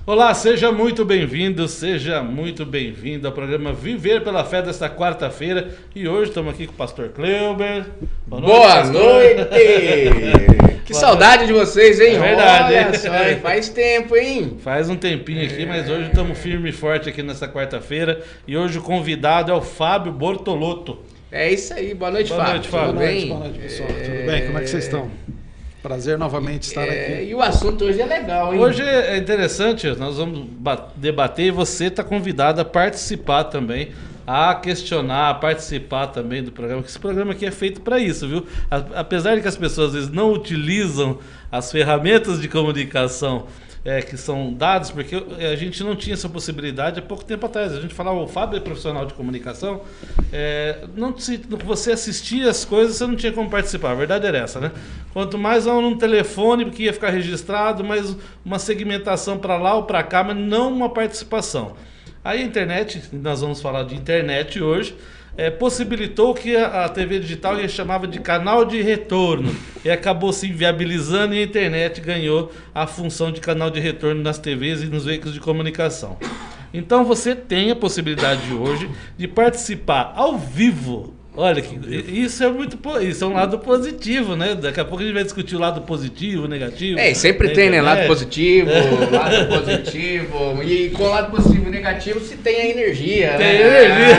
Olá, seja muito bem-vindo, seja muito bem-vindo ao programa Viver pela Fé desta quarta-feira. E hoje estamos aqui com o pastor Cleuber. Boa noite! Que saudade de vocês, hein? É verdade, Olha hein? só, hein? Faz tempo, hein? Faz um tempinho aqui, mas hoje estamos firme e forte aqui nessa quarta-feira. E hoje o convidado é o Fábio Bortolotto. É isso aí, boa noite, Boa Fábio. noite, Fábio. Tudo bem? Boa noite, pessoal. Tudo bem? Como é que vocês estão? Prazer novamente estar aqui. E o assunto hoje é legal, hein? Hoje é interessante, nós vamos debater e você está convidado a participar também, a questionar, a participar também do programa, que esse programa aqui é feito para isso, viu? Apesar de que as pessoas às vezes não utilizam as ferramentas de comunicação que são dadas, porque a gente não tinha essa possibilidade há pouco tempo atrás. A gente falava, o Fábio é profissional de comunicação, você assistia as coisas, você não tinha como participar, a verdade era essa, né? Quanto mais num telefone, porque ia ficar registrado, mais uma segmentação para lá ou para cá, mas não uma participação. Aí a internet, nós vamos falar de internet hoje, possibilitou que a TV digital chamava de canal de retorno e acabou se inviabilizando, e a internet ganhou a função de canal de retorno nas TVs e nos veículos de comunicação. Então você tem a possibilidade hoje de participar ao vivo. Olha, isso é um lado positivo, né? Daqui a pouco a gente vai discutir o lado positivo, negativo. Sempre tem, né? Lado positivo, lado positivo. E com o lado positivo e negativo se tem a energia. Tem energia.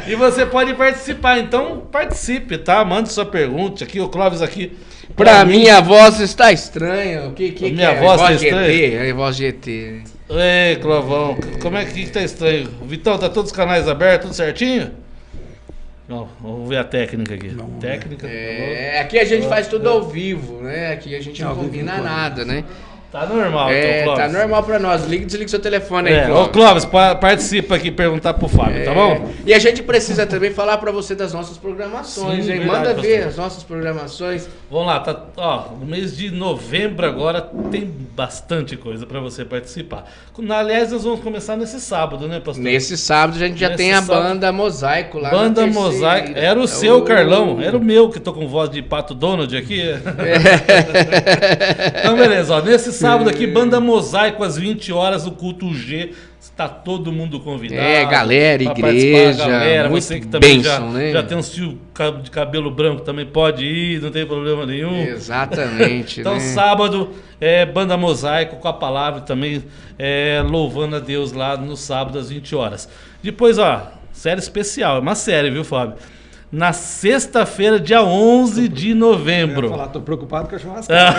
E você pode participar, então participe, tá? Mande sua pergunta aqui, o Clóvis aqui. Pra mim a voz está estranha. O que minha é? voz tá estranha? É voz GT. Ei, Clovão, como é que tá estranho? Vitão, tá todos os canais abertos, tudo certinho? Não, vamos ver a técnica aqui. Técnica. Aqui a gente faz tudo ao vivo, né? Aqui a gente não combina nada, né? Tá normal, então, Clóvis. Tá normal pra nós. Desliga seu telefone aí, Clóvis. Ô, Clóvis, participa aqui, perguntar pro Fábio, tá bom? E a gente precisa também falar pra você das nossas programações, Sim, hein? verdade, Manda ver pastor. as nossas programações. Vamos lá, no mês de novembro agora tem bastante coisa pra você participar. Aliás, nós vamos começar nesse sábado, né, pastor? Nesse sábado a gente já tem a banda Mosaico lá. Banda Mosaico. Era o seu, Carlão. Era o meu, que tô com voz de Pato Donald aqui. Então, beleza, ó. Nesse sábado aqui, Banda Mosaico, às 20 horas, o culto G. Está todo mundo convidado. Galera, igreja. Galera, muito você que também bênção, né? já tem um fio de cabelo branco, também pode ir, não tem problema nenhum. Exatamente. Então, né? sábado, Banda Mosaico com a palavra também, louvando a Deus lá no sábado às 20 horas. Depois, série especial, é uma série, viu, Fábio? Na sexta-feira, dia 11 de novembro. Eu ia falar, tô preocupado com a churrascada.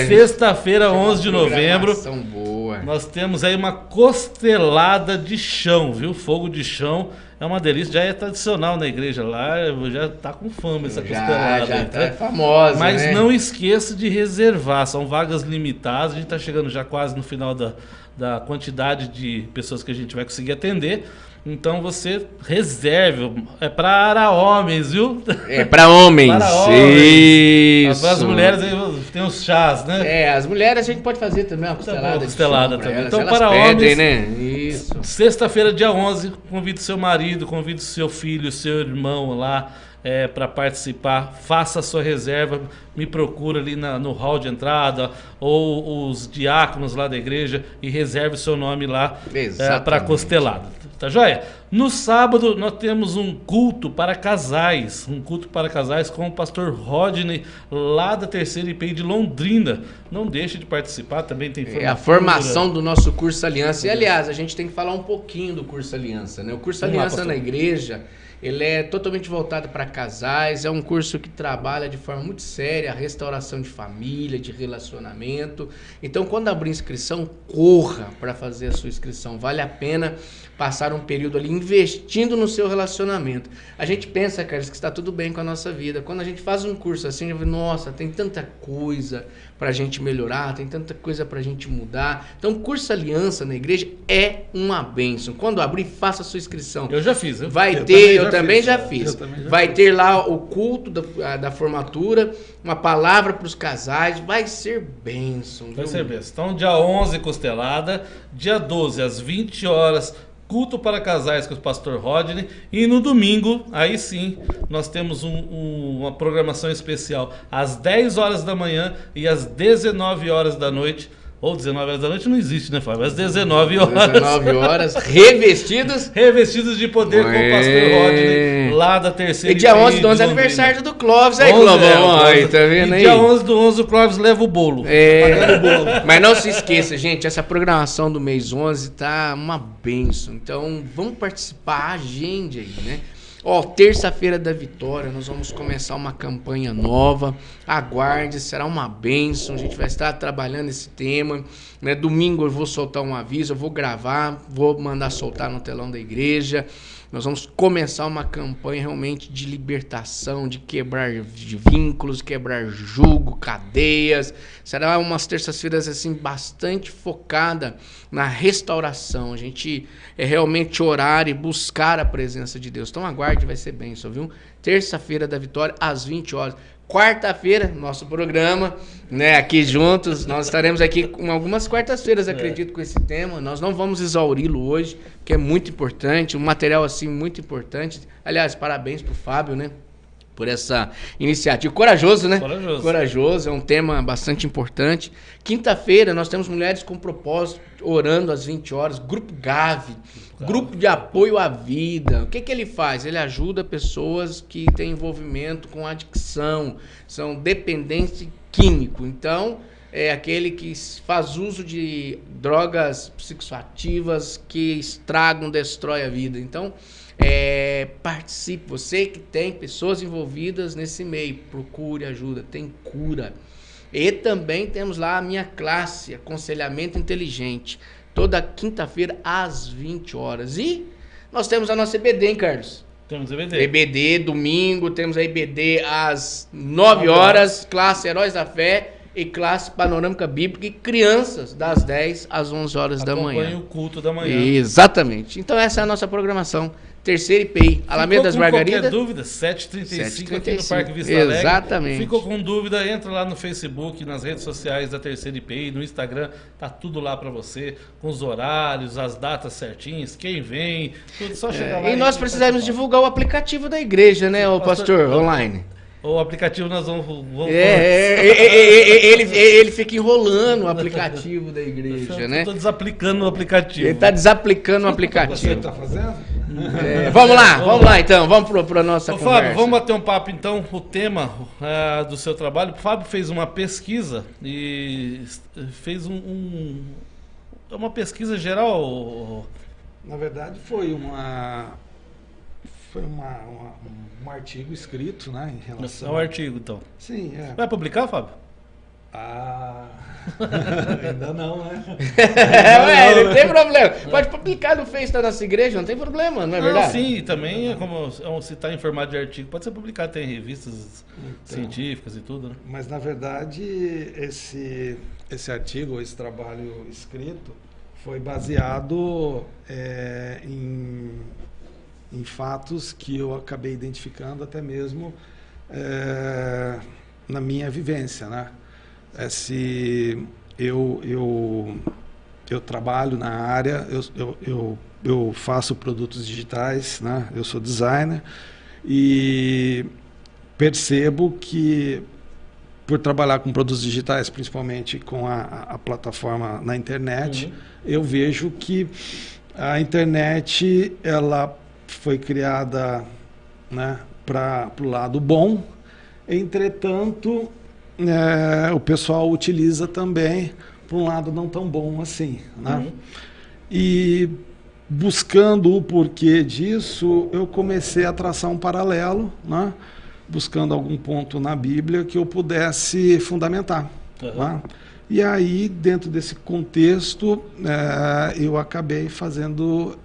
Sexta-feira, 11 de novembro. Boa. Nós temos aí uma costelada de chão, viu? Fogo de chão. É uma delícia, já é tradicional na igreja lá, já tá com fama essa costelada. Já aí, tá famosa, Mas né? não esqueça de reservar, são vagas limitadas, a gente tá chegando já quase no final da quantidade de pessoas que a gente vai conseguir atender. Então você reserve, é para homens, viu? É para homens. Para homens. Isso. Para as mulheres tem os chás, né? As mulheres a gente pode fazer também uma costelada. Costelada de chão também. pra Então, elas para pedem, homens, né? Isso. Sexta-feira, dia 11, convide seu marido, convide seu filho, seu irmão lá para participar. Faça a sua reserva, me procura ali no hall de entrada ou os diáconos lá da igreja e reserve o seu nome lá para a costelada. Tá joia? No sábado nós temos um culto para casais, com o pastor Rodney, lá da Terceira IPI de Londrina. Não deixe de participar, também tem a formação do nosso curso Aliança. E aliás, a gente tem que falar um pouquinho do curso Aliança, né? O curso Aliança na igreja, ele é totalmente voltado para casais, é um curso que trabalha de forma muito séria a restauração de família, de relacionamento. Então, quando abrir inscrição, corra para fazer a sua inscrição. Vale a pena passar um período ali investindo no seu relacionamento. A gente pensa, Carlos, que está tudo bem com a nossa vida. Quando a gente faz um curso assim, nossa, tem tanta coisa para a gente melhorar, tem tanta coisa para a gente mudar. Então, o curso Aliança na igreja é uma bênção. Quando abrir, faça a sua inscrição. Eu já fiz. Eu também já fiz. Vai ter lá o culto da formatura, uma palavra para os casais, vai ser bênção. Vai ser bênção. Então, dia 11, costelada, dia 12, às 20 horas, culto para casais com o pastor Rodney. E no domingo, aí sim, nós temos uma programação especial às 10 horas da manhã e às 19 horas da noite. Ou 19 horas da noite não existe, né, Fábio? Às 19 horas. 19 horas, revestidos. Revestidos de poder com o pastor Rodney, lá da terceira. E dia 11 do 11 é aniversário do Clóvis, aí, Clóvis. Aí, tá vendo aí? E dia 11 do 11 o Clóvis leva o bolo. Mas não se esqueça, gente, essa programação do mês 11 tá uma bênção. Então, vamos participar, agende aí, né? Ó, terça-feira da vitória, nós vamos começar uma campanha nova. Aguarde, será uma bênção. A gente vai estar trabalhando esse tema, né? Domingo eu vou soltar um aviso, eu vou gravar, vou mandar soltar no telão da igreja. Nós vamos começar uma campanha realmente de libertação, de quebrar vínculos, quebrar jugo, cadeias. Será umas terças-feiras assim bastante focada na restauração. A gente realmente orar e buscar a presença de Deus. Então aguarde, vai ser bênção, viu? Terça-feira da vitória, às 20 horas. Quarta-feira, nosso programa, né, aqui juntos, nós estaremos aqui com algumas quartas-feiras, acredito, com esse tema. Nós não vamos exauri-lo hoje, que é muito importante, um material assim muito importante. Aliás, parabéns pro Fábio, né, por essa iniciativa. Corajoso, né? Corajoso, é um tema bastante importante. Quinta-feira, nós temos Mulheres com Propósito, orando às 20 horas, Grupo Gavi, Grupo de Apoio à Vida. O que ele faz? Ele ajuda pessoas que têm envolvimento com adicção, são dependentes químico. Então, é aquele que faz uso de drogas psicoativas que estragam, destrói a vida. Então, participe. Você que tem pessoas envolvidas nesse meio, procure ajuda, tem cura. E também temos lá a minha classe, Aconselhamento Inteligente, toda quinta-feira às 20 horas. E nós temos a nossa EBD, hein, Carlos? Temos EBD. EBD, domingo, temos a EBD às 9 horas, classe Heróis da Fé e classe Panorâmica Bíblica e crianças das 10 às 11 horas da manhã. Acompanhe o culto da manhã. Exatamente. Então essa é a nossa programação. Terceira IPI, Alameda das Margaridas. Qualquer dúvida, 7h35 aqui no Parque Vista Alegre. Exatamente. Ficou com dúvida, entra lá no Facebook, nas redes sociais da Terceira IPI, no Instagram, tá tudo lá para você, com os horários, as datas certinhas, quem vem, tudo, só chegar lá. E nós precisamos divulgar o aplicativo da igreja, né, o pastor, online. O aplicativo nós vamos ele fica enrolando o aplicativo da igreja, né? Eu tô desaplicando o aplicativo. Ele tá desaplicando o aplicativo. Você tá fazendo? Vamos lá então, vamos para nossa conversa. Fábio, vamos bater um papo então, o tema do seu trabalho. O Fábio fez uma pesquisa e fez uma pesquisa geral. Na verdade foi um artigo escrito, né, em relação... É um artigo, então. Sim, é. Vai publicar, Fábio? Ainda não, né? Não tem problema. Pode publicar no Face da nossa igreja, não tem problema, não é verdade? Sim, também, como se está em formato de artigo, pode ser publicado, tem revistas científicas e tudo, né? Mas, na verdade, esse artigo, esse trabalho escrito, foi baseado em fatos que eu acabei identificando até mesmo na minha vivência, né? Eu trabalho na área, eu faço produtos digitais, né? Eu sou designer e percebo que, por trabalhar com produtos digitais, principalmente com a plataforma na internet, eu vejo que a internet ela foi criada, né, para o lado bom, entretanto, o pessoal utiliza também para um lado não tão bom assim, né? E buscando o porquê disso, eu comecei a traçar um paralelo, né, buscando algum ponto na Bíblia que eu pudesse fundamentar. Né? E aí, dentro desse contexto, eu acabei fazendo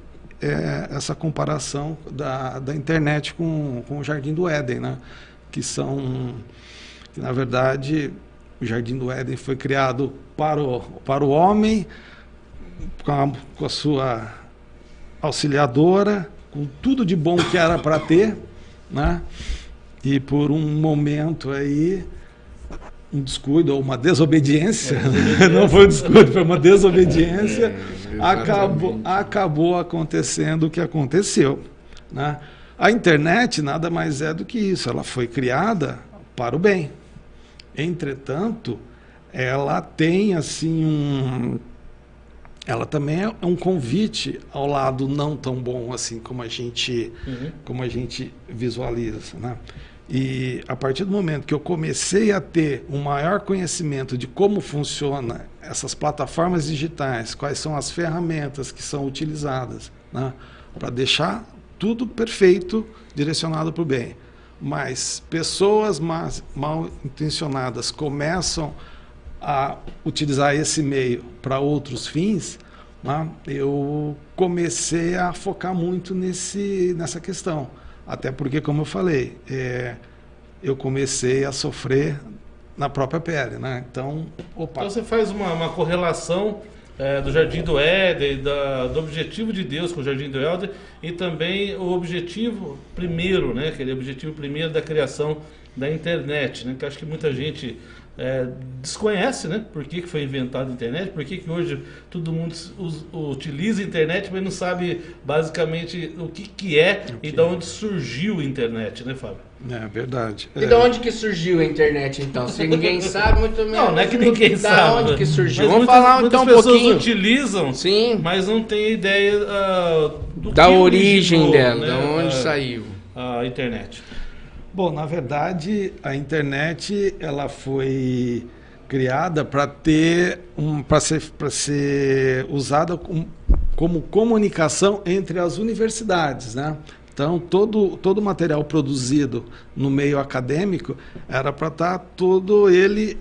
essa comparação da internet com o Jardim do Éden, né? Que na verdade, o Jardim do Éden foi criado para o homem, com a sua auxiliadora, com tudo de bom que era para ter, né? E por um momento aí, um descuido ou uma desobediência, não foi um descuido, foi uma desobediência, acabou acontecendo o que aconteceu, né? A internet nada mais é do que isso, ela foi criada para o bem. Entretanto, ela tem assim ela também é um convite ao lado não tão bom assim como a gente visualiza, né? E a partir do momento que eu comecei a ter um maior conhecimento de como funciona essas plataformas digitais, quais são as ferramentas que são utilizadas, né, para deixar tudo perfeito, direcionado para o bem. Mas pessoas mal intencionadas começam a utilizar esse meio para outros fins, né, eu comecei a focar muito nessa questão. Até porque, como eu falei, eu comecei a sofrer na própria pele, né? Então, Então você faz uma correlação do Jardim do Éden, do objetivo de Deus com o Jardim do Éden e também o objetivo primeiro, né? Aquele objetivo primeiro da criação da internet, né? Que acho que muita gente desconhece, né? Por que foi inventada a internet, por que hoje todo mundo utiliza a internet, mas não sabe basicamente o que é e de onde surgiu a internet, né, Fábio? É verdade. E de onde que surgiu a internet, então? Se ninguém sabe, muito menos. Não é que ninguém sabe. Da onde que surgiu? Vamos falar então um pouquinho. Muitas pessoas utilizam, sim, mas não tem ideia da origem dela, né? De onde saiu a internet. Bom, na verdade, a internet ela foi criada para ser usada como comunicação entre as universidades, né? Então, todo o material produzido no meio acadêmico era para estar todo ele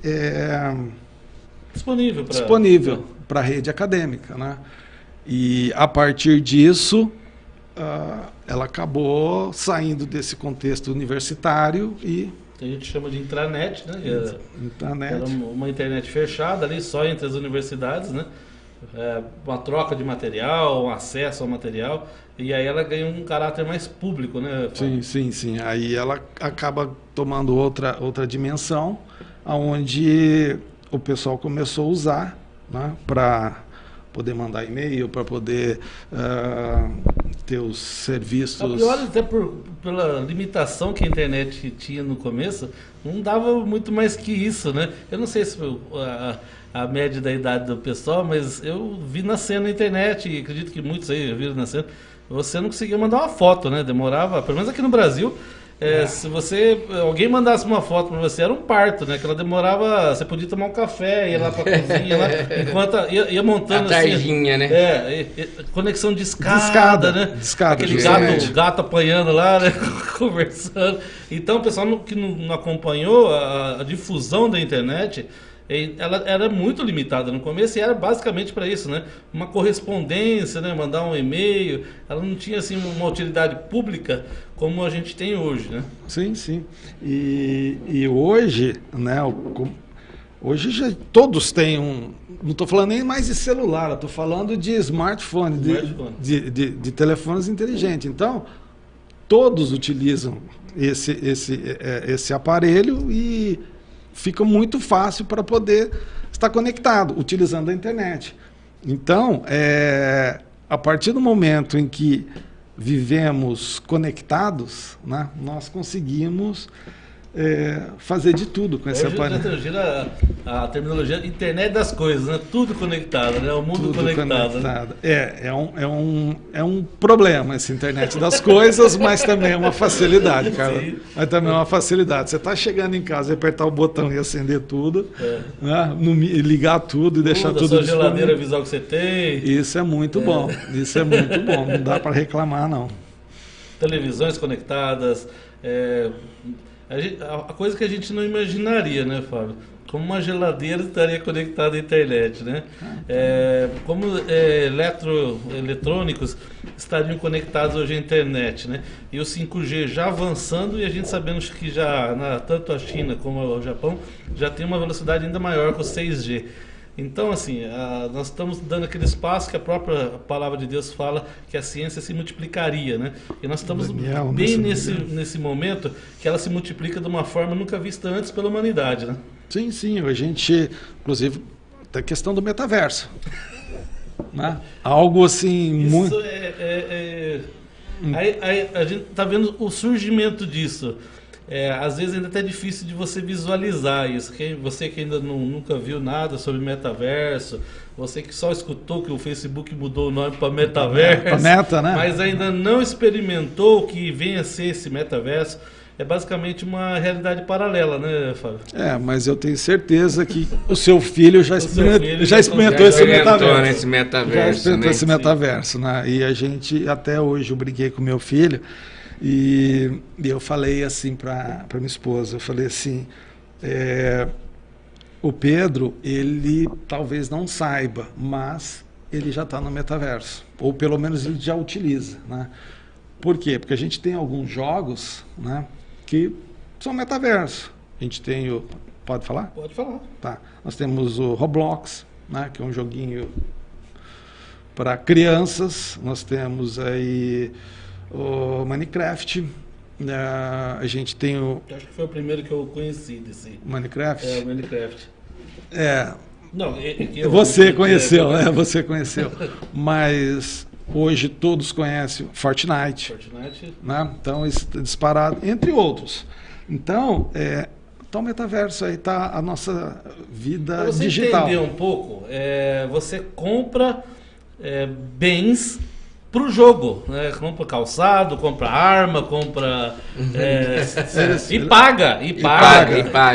disponível para a rede acadêmica, né? E a partir disso, ela acabou saindo desse contexto universitário e a gente chama de intranet, né? Internet. Era uma internet fechada ali só entre as universidades, né? Uma troca de material, um acesso ao material, e aí ela ganha um caráter mais público, né? Sim. Aí ela acaba tomando outra dimensão, onde o pessoal começou a usar, né, para poder mandar e-mail, para poder ter os serviços. E olha, até pela limitação que a internet tinha no começo, não dava muito mais que isso, né? Eu não sei se a média da idade do pessoal, mas eu vi nascendo na internet, e acredito que muitos aí viram nascendo, você não conseguia mandar uma foto, né? Demorava, pelo menos aqui no Brasil, se alguém mandasse uma foto para você, era um parto, né? Que ela demorava, você podia tomar um café, ia lá para a cozinha, lá, enquanto ia montando a tardinha, assim, né? Conexão de escada, né? Discada, aquele gato apanhando lá, né? Conversando. Então, o pessoal que não acompanhou a difusão da internet, ela era muito limitada no começo e era basicamente para isso, né? Uma correspondência, né? Mandar um e-mail, ela não tinha assim uma utilidade pública como a gente tem hoje, né? Sim. E hoje, né? Hoje já todos têm não estou falando nem mais de celular, estou falando de smartphone, de telefones inteligentes. Então, todos utilizam esse aparelho e fica muito fácil para poder estar conectado, utilizando a internet. Então, a partir do momento em que vivemos conectados, né, nós conseguimos fazer de tudo com esse aparelho. Gira a terminologia internet das coisas, né? Tudo conectado, né? O mundo tudo conectado. Né? É um problema essa internet das coisas, mas também é uma facilidade, cara. Sim. Mas também é uma facilidade. Você está chegando em casa e apertar o botão e acender tudo, né? Ligar tudo e deixar tudo disponível. A sua geladeira avisar o que você tem. Isso é muito bom. Isso é muito bom. Não dá para reclamar, não. Televisões conectadas. A coisa que a gente não imaginaria, né, Fábio? Como uma geladeira estaria conectada à internet, né? Como eletrônicos estariam conectados hoje à internet, né? E o 5G já avançando e a gente sabendo que tanto a China como o Japão já tem uma velocidade ainda maior que o 6G. Então, assim, nós estamos dando aquele espaço que a própria palavra de Deus fala que a ciência se multiplicaria, né? E nós estamos bem nesse momento que ela se multiplica de uma forma nunca vista antes pela humanidade, né? Sim, sim. A gente, inclusive, tem a questão do metaverso. Né? Algo assim Isso muito. Aí a gente tá vendo o surgimento disso. Às vezes ainda é até difícil de você visualizar isso. Você que ainda nunca viu nada sobre metaverso, você que só escutou que o Facebook mudou o nome para metaverso, Meta, né? mas ainda não experimentou o que vem a ser esse metaverso. É basicamente uma realidade paralela, né, Fábio? Mas eu tenho certeza que o seu filho já experimentou esse metaverso. Já experimentou esse metaverso, né? E a gente, até hoje, eu brinquei com meu filho e eu falei assim para minha esposa, eu falei assim, o Pedro, ele talvez não saiba, mas ele já está no metaverso, ou pelo menos ele já utiliza, né? Por quê? Porque a gente tem alguns jogos, né, que são metaverso. A gente tem o... Pode falar? Pode falar. Tá. Nós temos o Roblox, né, que é um joguinho para crianças. Nós temos aí o Minecraft. A gente tem o... Eu acho que foi o primeiro que eu conheci desse... Minecraft? O Minecraft. Não, você conheceu, né? Você conheceu. Mas... Hoje todos conhecem Fortnite. Né? Então, disparado, entre outros. Então, o metaverso aí está a nossa vida pra você digital. Entender um pouco, você compra bens para o jogo, né? Compra calçado, compra arma, compra e paga.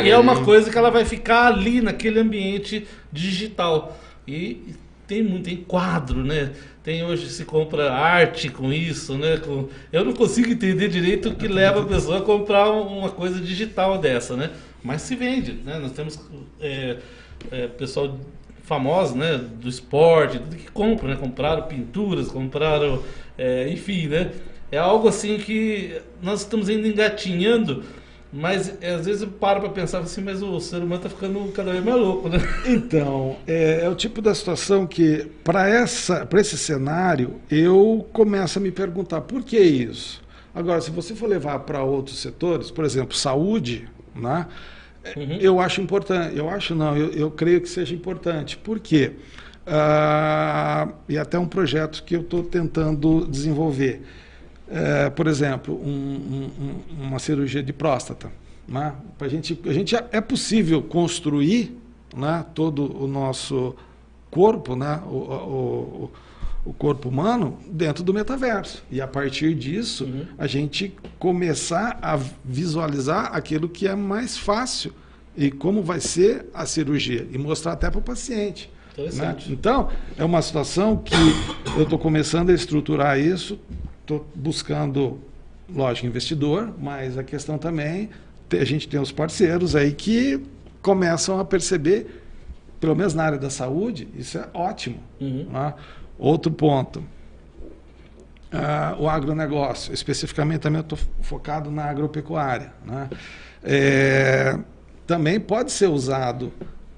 E é uma coisa que ela vai ficar ali naquele ambiente digital. E tem quadro, né? Hoje se compra arte com isso, né? Eu não consigo entender direito o que leva a pessoa a comprar uma coisa digital dessa, né? Mas se vende, né? Nós temos pessoal famoso, né? Do esporte, tudo que compra, né? Compraram pinturas, compraram, enfim, né? É algo assim que nós estamos ainda engatinhando. Mas às vezes eu paro para pensar assim, mas o ser humano está ficando cada vez mais louco, né? Então, é o tipo da situação que, para esse cenário, eu começo a me perguntar por que isso? Agora, se você for levar para outros setores, por exemplo, saúde, né? Eu acho importante, eu creio que seja importante. Por quê? E até um projeto que eu estou tentando desenvolver. Por exemplo, uma cirurgia de próstata. Né? A gente é possível construir, né, todo o nosso corpo, né, o corpo humano, dentro do metaverso. E a partir disso, a gente começar a visualizar aquilo que é mais fácil e como vai ser a cirurgia. E mostrar até para o paciente. Né? Então, é uma situação que eu estou começando a estruturar isso. Estou buscando, lógico, investidor, mas a questão também, a gente tem os parceiros aí que começam a perceber, pelo menos na área da saúde, isso é ótimo. Né? Outro ponto, o agronegócio, especificamente também eu estou focado na agropecuária. Né? Também pode ser usado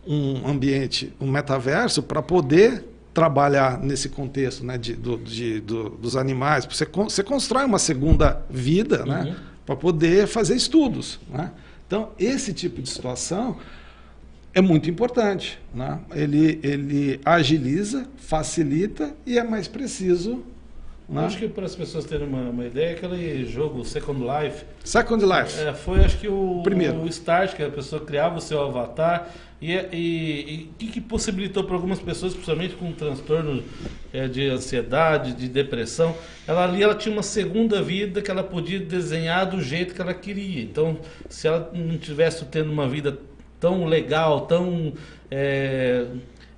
um ambiente, um metaverso, para poder trabalhar nesse contexto, né, dos animais. Você constrói uma segunda vida, né, para poder fazer estudos. Né? Então, esse tipo de situação é muito importante. Né? Ele agiliza, facilita e é mais preciso. Né? Acho que para as pessoas terem uma ideia, aquele jogo Second Life. Second Life. Foi, acho que primeiro. O start, que a pessoa criava o seu avatar. E o que possibilitou para algumas pessoas, principalmente com transtorno de ansiedade, de depressão, ela tinha uma segunda vida que ela podia desenhar do jeito que ela queria. Então, se ela não tivesse tendo uma vida tão legal, tão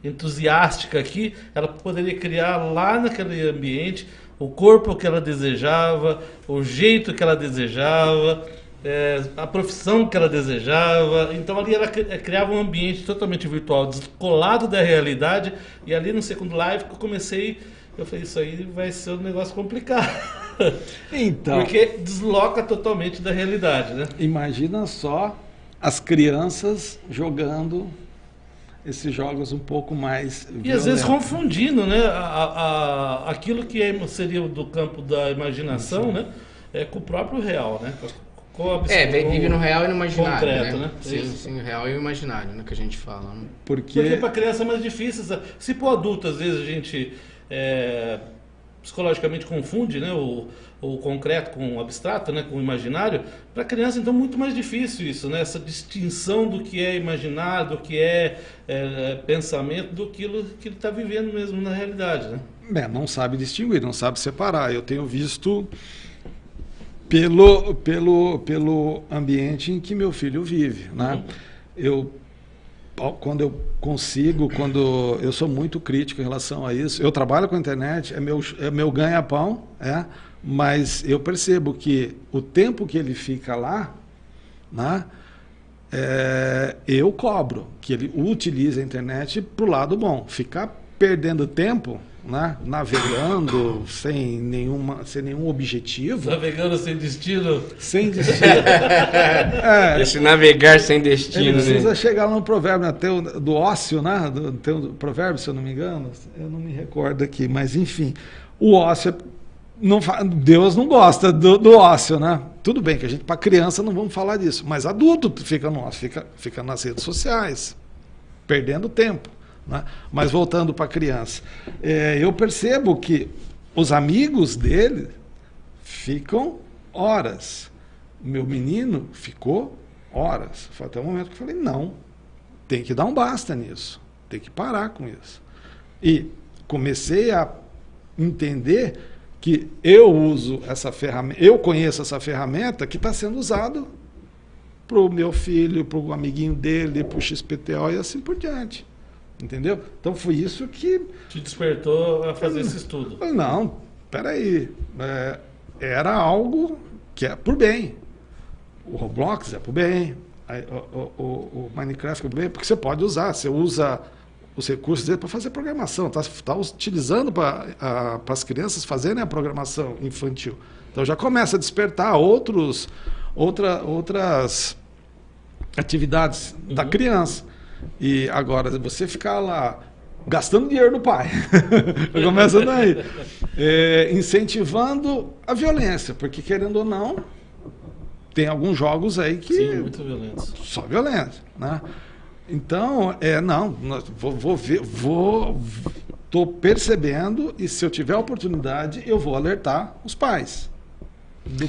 entusiástica aqui, ela poderia criar lá naquele ambiente o corpo que ela desejava, o jeito que ela desejava, a profissão que ela desejava. Então ali ela criava um ambiente totalmente virtual, descolado da realidade. E ali no Second Life que eu falei, isso aí vai ser um negócio complicado. Então, porque desloca totalmente da realidade, né? Imagina só as crianças jogando esses jogos um pouco mais violentos. E às vezes confundindo, né, aquilo que seria do campo da imaginação, né, com o próprio real, né? Vive no real e no imaginário, concreto, né? Sim, real e imaginário, né, que a gente fala. Né? Porque para criança é mais difícil. Se para o adulto, às vezes, a gente psicologicamente confunde, né, o concreto com o abstrato, né, com o imaginário, para criança, então, muito mais difícil isso, né? Essa distinção do que é imaginário, do que é pensamento, do que ele está vivendo mesmo na realidade, né? Não sabe distinguir, não sabe separar. Eu tenho visto pelo ambiente em que meu filho vive, né? Quando eu sou muito crítico em relação a isso, eu trabalho com a internet, é meu ganha-pão, mas eu percebo que o tempo que ele fica lá, né, eu cobro que ele utilize a internet para o lado bom. Ficar perdendo tempo, né, navegando sem nenhum objetivo. Navegando sem destino. Sem destino. Esse navegar sem destino. Ele precisa chegar lá no provérbio, né, do ócio, né? Tem um provérbio, se eu não me engano. Eu não me recordo aqui, mas enfim. O ócio, Deus não gosta do ócio, né? Tudo bem que para criança não vamos falar disso, mas adulto fica no ócio, fica nas redes sociais, perdendo tempo. Né? Mas voltando para a criança, eu percebo que os amigos dele ficam horas. Meu menino ficou horas. Foi até o momento que eu falei, não, tem que dar um basta nisso, tem que parar com isso. E comecei a entender que eu uso essa ferramenta, eu conheço essa ferramenta que está sendo usado para o meu filho, para o amiguinho dele, para o XPTO e assim por diante. Entendeu? Então foi isso que te despertou a fazer esse estudo. Não, peraí. Era algo que é por bem. O Roblox é por bem. O Minecraft é por bem, porque você pode usar. Você usa os recursos dele para fazer programação. Está utilizando para as crianças fazerem a programação infantil. Então já começa a despertar outras atividades da criança. E agora, você ficar lá gastando dinheiro do pai, começa daí, incentivando a violência, porque querendo ou não, tem alguns jogos aí que... Sim, muito violentos. Só violência, né? Então, estou percebendo, e se eu tiver a oportunidade, eu vou alertar os pais.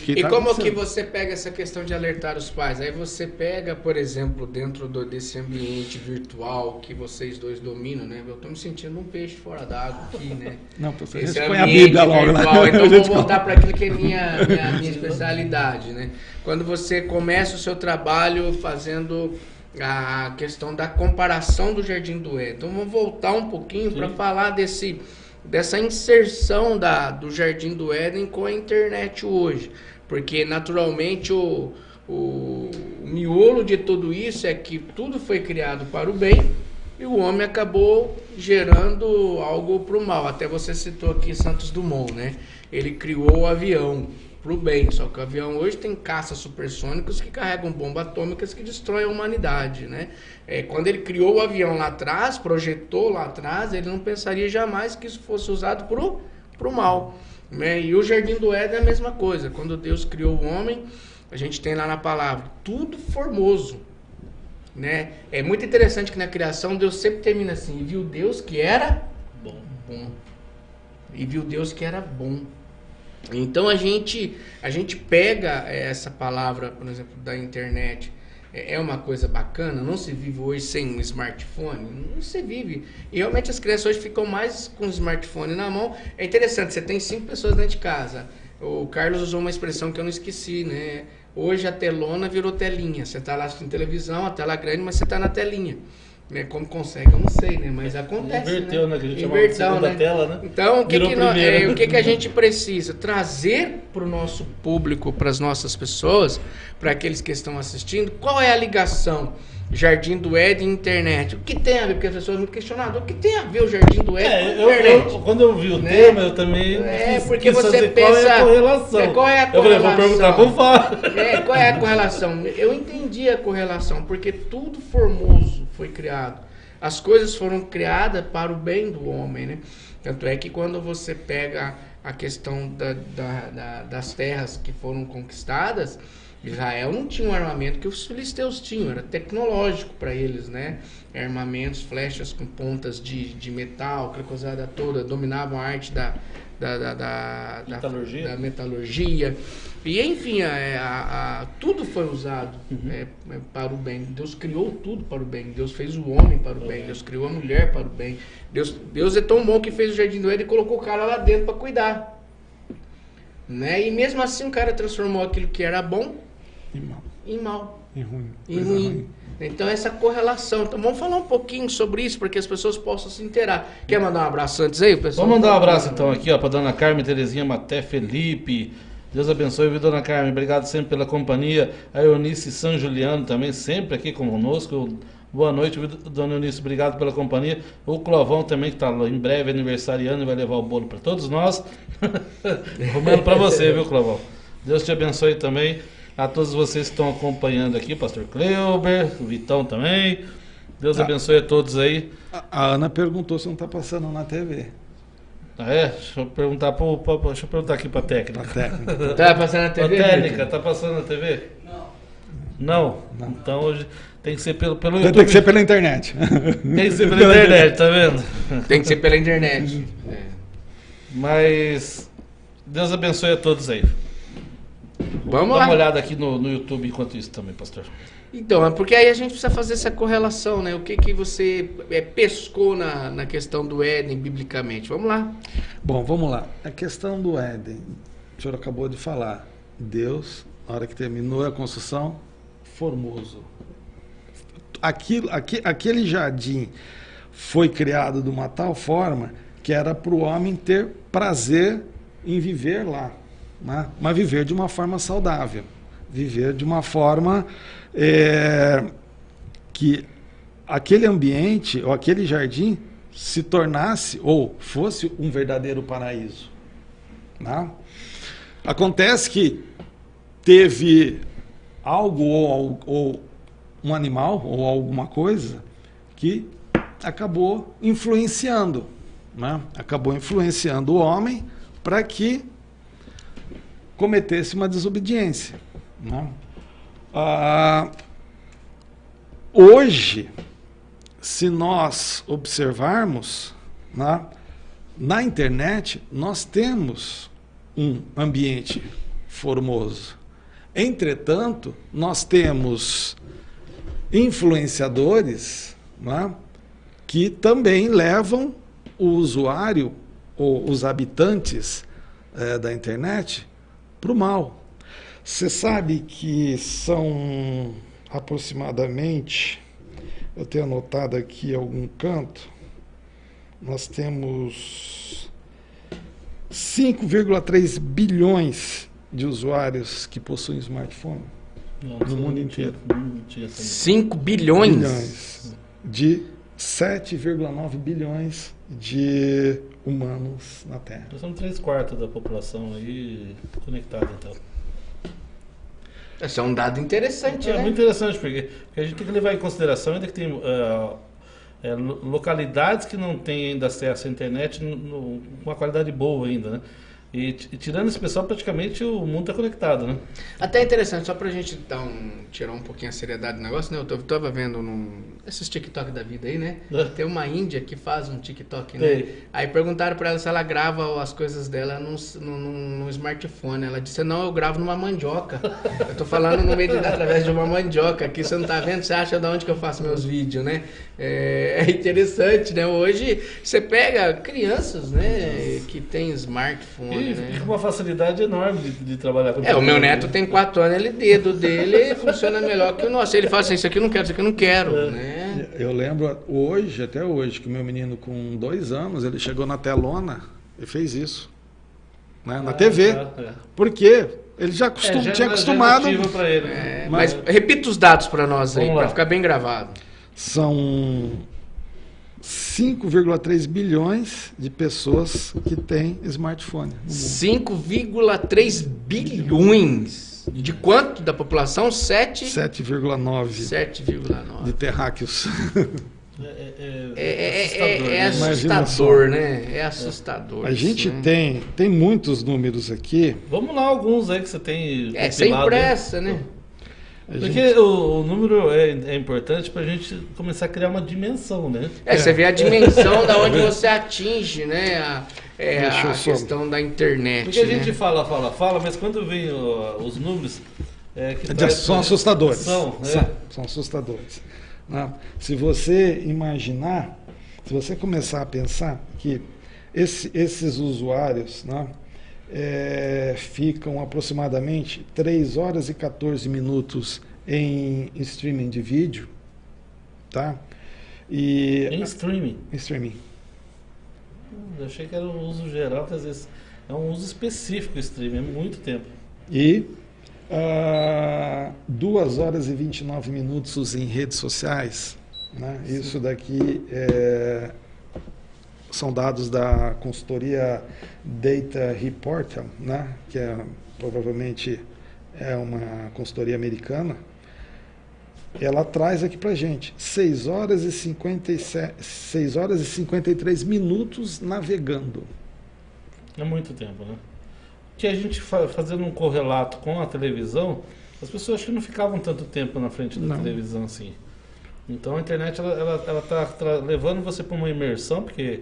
E como que você pega essa questão de alertar os pais? Aí você pega, por exemplo, dentro desse ambiente virtual que vocês dois dominam, né? Eu estou me sentindo um peixe fora d'água aqui, né? Não, você esse põe a Bíblia logo, virtual, então vou voltar para aquilo que é minha especialidade, né? Quando você começa o seu trabalho fazendo a questão da comparação do Jardim do Éden. Então vamos voltar um pouquinho para falar dessa inserção do Jardim do Éden com a internet hoje. Porque, naturalmente, o miolo de tudo isso é que tudo foi criado para o bem e o homem acabou gerando algo para o mal. Até você citou aqui Santos Dumont, né? Ele criou o avião para o bem, só que o avião hoje tem caças supersônicos que carregam bombas atômicas que destroem a humanidade, né? Quando ele criou o avião lá atrás, projetou lá atrás, ele não pensaria jamais que isso fosse usado para o mal, né? E o Jardim do Éden é a mesma coisa. Quando Deus criou o homem, a gente tem lá na palavra, tudo formoso, né? É muito interessante que na criação Deus sempre termina assim, e viu Deus que era bom. E viu Deus que era bom. Então a gente pega essa palavra, por exemplo, da internet, é uma coisa bacana, não se vive hoje sem um smartphone, não se vive. E realmente as crianças hoje ficam mais com o smartphone na mão. É interessante, você tem 5 pessoas dentro de casa. O Carlos usou uma expressão que eu não esqueci, né? Hoje a telona virou telinha. Você está lá assistindo televisão, a tela grande, mas você está na telinha. Né, como consegue, eu não sei, né? Mas acontece. Inverteu, né? Que a gente chamava de segunda tela, né? Então, o que a gente precisa? Trazer para o nosso público, para as nossas pessoas, para aqueles que estão assistindo, qual é a ligação Jardim do Éden e internet? O que tem a ver? Porque as pessoas me questionaram, o que tem a ver o Jardim do Éden com a internet? Quando eu vi o tema, eu também porque você pensa, qual é a correlação. Qual é a correlação? Eu falei, vou perguntar pro Fábio. Qual é a correlação? Eu entendi a correlação, porque tudo formoso foi criado. As coisas foram criadas para o bem do homem, né? Tanto é que quando você pega a questão das terras que foram conquistadas, Israel não tinha um armamento que os filisteus tinham, era tecnológico para eles, né? Armamentos, flechas com pontas de metal, aquela coisa toda, dominavam a arte da metalurgia. E enfim, tudo foi usado para o bem. Deus criou tudo para o bem. Deus fez o homem para o bem. Deus criou a mulher para o bem. Deus é tão bom que fez o jardim do Éden e colocou o cara lá dentro para cuidar. Né? E mesmo assim o cara transformou aquilo que era bom em mal. Em ruim. Em ruim. Então essa correlação. Então vamos falar um pouquinho sobre isso para que as pessoas possam se inteirar. Quer mandar um abraço antes aí, pessoal? Vamos mandar um abraço então aqui, ó, para dona Carmen, Terezinha, Maté, Felipe. Deus abençoe, viu, dona Carmen? Obrigado sempre pela companhia. A Eunice San Juliano também, sempre aqui conosco. Boa noite, viu, dona Eunice? Obrigado pela companhia. O Clovão também, que está em breve aniversariando e vai levar o bolo para todos nós. Comendo para você, viu, Clovão? Deus te abençoe também. A todos vocês que estão acompanhando aqui, pastor Cleuber, o Vitão também. Deus abençoe a todos aí. A Ana perguntou se não está passando na TV. Ah, é? Deixa eu perguntar aqui para a técnica. Tá passando na TV? Técnica, tá passando na TV? Não. Então hoje tem que ser pelo YouTube. Tem que ser pela internet. Tem que ser pela internet, tá vendo? Tem que ser pela internet. Mas Deus abençoe a todos aí. Vamos Dá lá. uma olhada aqui no YouTube enquanto isso também, pastor. Então, é porque aí a gente precisa fazer essa correlação, né? O que você pescou na questão do Éden, biblicamente. Vamos lá. Bom, vamos lá. A questão do Éden, o senhor acabou de falar. Deus, na hora que terminou a construção, formoso. Aquele jardim foi criado de uma tal forma que era para o homem ter prazer em viver lá, né? Mas viver de uma forma saudável, viver de uma forma que aquele ambiente ou aquele jardim se tornasse ou fosse um verdadeiro paraíso, né? Acontece que teve algo ou um animal ou alguma coisa que acabou influenciando, né? Acabou influenciando o homem para que cometesse uma desobediência, né? Hoje, se nós observarmos, né, na internet, nós temos um ambiente formoso. Entretanto, nós temos influenciadores, né, que também levam o usuário ou os habitantes da internet para o mal. Você sabe que são aproximadamente, eu tenho anotado aqui em algum canto, nós temos 5,3 bilhões de usuários que possuem smartphone no mundo inteiro. 5 bilhões? De 7,9 bilhões de humanos na Terra. Nós somos 3/4 da população aí conectada, então. Esse é um dado interessante, né? É muito interessante, porque a gente tem que levar em consideração ainda que tem localidades que não têm ainda acesso à internet com uma qualidade boa ainda, né? E tirando esse pessoal, praticamente o mundo está conectado, né? Até interessante, só pra gente tirar um pouquinho a seriedade do negócio, né? Eu tava vendo esses TikTok da vida aí, né? Tem uma índia que faz um TikTok, né? Aí perguntaram pra ela se ela grava as coisas dela num smartphone. Ela disse, não, eu gravo numa mandioca. Eu tô falando no meio através de uma mandioca aqui, você não tá vendo? Você acha de onde que eu faço meus vídeos, né? É interessante, né? Hoje você pega crianças, né? Que tem smartphone. E com uma facilidade enorme de trabalhar com o meu neto tem 4 anos, o dedo dele funciona melhor que o nosso. Ele fala assim, isso aqui eu não quero, isso aqui eu não quero. Né? Eu lembro até hoje, que o meu menino com 2 anos, ele chegou na telona e fez isso. Né? Na TV. Porque ele já tinha acostumado. Pra ele. Mas repita os dados para nós aí, para ficar bem gravado. São 5,3 bilhões de pessoas que têm smartphone. 5,3 bilhões? De quanto da população? 7,9 de terráqueos. É assustador, né? É assustador. A gente tem muitos números aqui. Vamos lá, alguns aí que você tem. Sem pressa, né? Porque o número é importante para a gente começar a criar uma dimensão, né? Você vê a dimensão da onde você atinge, né? A questão da internet. Porque a gente fala, mas quando vem os números... são assustadores. São assustadores. Se você imaginar, se você começar a pensar que esses usuários, né, ficam aproximadamente 3 horas e 14 minutos em streaming de vídeo, tá? Em streaming? Em streaming. Eu achei que era um uso geral, que às vezes é um uso específico o streaming, é muito tempo. E 2 horas e 29 minutos em redes sociais, né? Isso daqui são dados da consultoria Data Reporter, né? Que provavelmente é uma consultoria americana. Ela traz aqui pra gente 6 horas e 53 minutos navegando. É muito tempo, né? Que a gente fazendo um correlato com a televisão, as pessoas acho que não ficavam tanto tempo na frente da televisão assim. Então a internet ela tá levando você para uma imersão, porque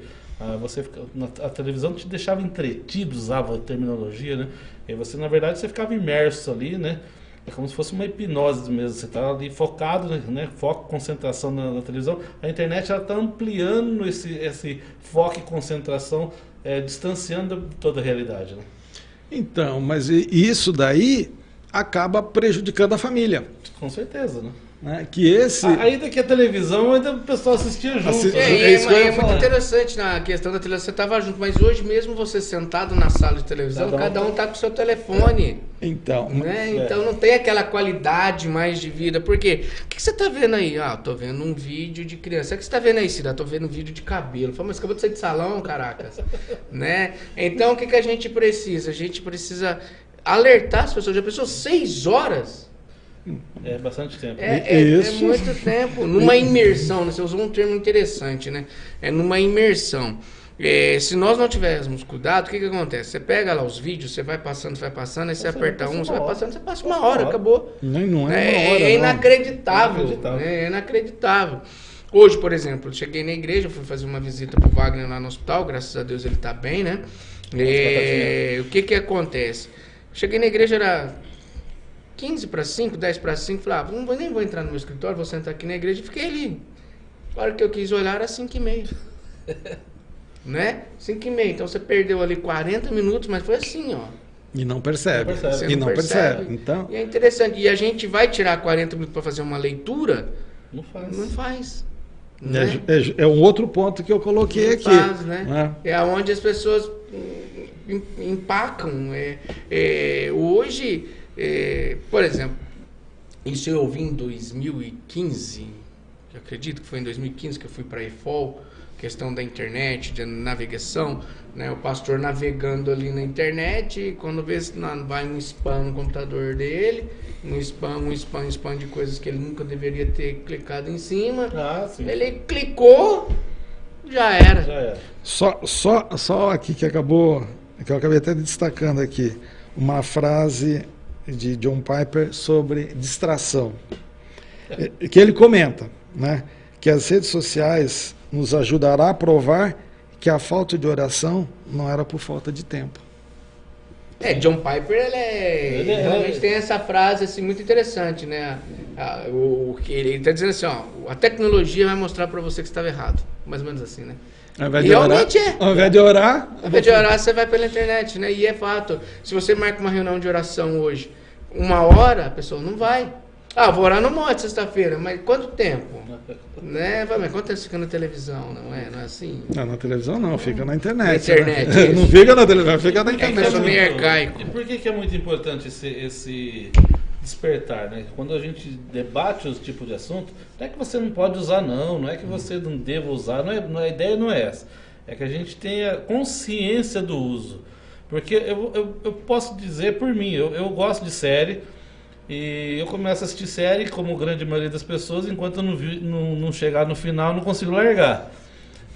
a televisão te deixava entretido, usava a terminologia, né? E você, na verdade, você ficava imerso ali, né? É como se fosse uma hipnose mesmo. Você está ali focado, né? Foco, concentração na televisão. A internet ela está ampliando esse foco e concentração, distanciando toda a realidade, né? Então, mas isso daí acaba prejudicando a família. Com certeza, né? Ainda que a televisão, ainda o pessoal assistia junto. É muito interessante na questão da televisão, você estava junto, mas hoje mesmo você sentado na sala de televisão, cada um está com o seu telefone. Então, né? Então não tem aquela qualidade mais de vida. Por quê? O que você está vendo aí? Eu tô vendo um vídeo de criança. O que você está vendo aí, Cida? Tô vendo um vídeo de cabelo. Fala, mas acabou de sair de salão, caracas. Né? Então o que a gente precisa? A gente precisa alertar as pessoas. Já pensou 6 horas? É bastante tempo. É muito tempo. Numa imersão, né? Você usou um termo interessante, né? É numa imersão. Se nós não tivéssemos cuidado, o que acontece? Você pega lá os vídeos, você vai passando, aí você aperta você vai passando, você passa uma hora, acabou. Não é uma hora. É inacreditável. É inacreditável. Hoje, por exemplo, eu cheguei na igreja, fui fazer uma visita pro Wagner lá no hospital, graças a Deus ele tá bem, né? O que acontece? Cheguei na igreja, era 15 para 5, 10 para 5, falei, nem vou entrar no meu escritório, vou sentar aqui na igreja e fiquei ali. A hora que eu quis olhar era 5h30. Né? 5h30. Então você perdeu ali 40 minutos, mas foi assim, ó. E não percebe. Você não percebe. Então... E é interessante. E a gente vai tirar 40 minutos para fazer uma leitura? Não faz. Não faz. Né? É um outro ponto que eu coloquei não aqui. Faz, né? É onde as pessoas empacam. Hoje, por exemplo, isso eu ouvi em 2015, eu acredito que foi em 2015 que eu fui para a EFOL, questão da internet, de navegação, né? O pastor navegando ali na internet, e quando vê vai um spam no computador dele, um spam de coisas que ele nunca deveria ter clicado em cima. Ele clicou, já era. Só aqui que eu acabei até destacando aqui, uma frase de John Piper sobre distração. Que ele comenta, né, que as redes sociais nos ajudará a provar que a falta de oração não era por falta de tempo. John Piper, ele realmente tem essa frase assim, muito interessante, né? Ele está dizendo assim, a tecnologia vai mostrar para você que estava errado. Mais ou menos assim, né? Ao invés de orar, você vai pela internet, né? E é fato. Se você marca uma reunião de oração hoje, 1 hora, a pessoa não vai. Vou orar no monte sexta-feira, mas quanto tempo? Né? Mas quanto tempo fica na televisão? Não é assim? Não, na televisão não, fica na internet. Na internet. Né? Não fica na televisão, fica na internet. É meio arcaico. E por que é muito importante esse despertar, né? Quando a gente debate os tipos de assunto, não é que você não pode usar, não é que você não deva usar, a ideia não é essa. É que a gente tenha consciência do uso. Porque eu posso dizer por mim, eu gosto de série. E eu começo a assistir série, como a grande maioria das pessoas, enquanto eu não chegar no final, não consigo largar.